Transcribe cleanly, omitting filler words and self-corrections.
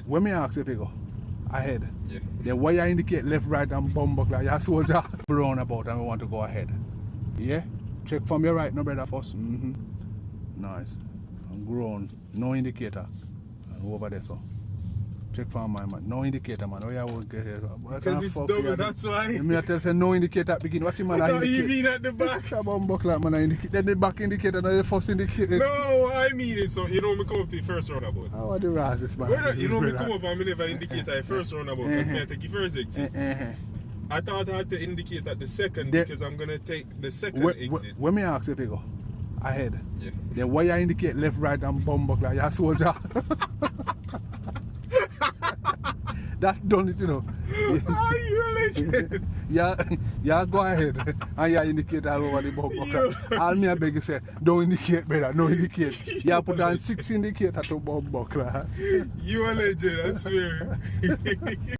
When me ask if you go ahead, Yeah. then why you indicate left, right, and bum buckler? You're a soldier. Round about and we want to go ahead. Yeah? Check from your right, no brother, first. Nice. And grown. No indicator. And over there, so. Check from my man. No indicator, man. Oh, yeah, we'll get here. Because it's double, that's why. Me I tell say no indicator at begin. What you man? What do you mean at the back? Bum buckler, man. I indicate. Then the back indicator, not the first indicator. No, I mean it. So, you know, me come up to the first roundabout. How are the ras this man? Well, you know, me come up and me never indicate at the first roundabout because me I take the first exit. I thought I had to indicate at the second because I'm going to take the second exit. When me ask if you go ahead, Yeah. then why you indicate left, right, and bum buckler? You're a soldier. That's done it, you know. Are you a legend? yeah, go ahead and you indicate all over the bum buckler. All me I beg you say, don't indicate, brother, no indicate. You put on 6 indicators to bum buckler. You a legend, I swear.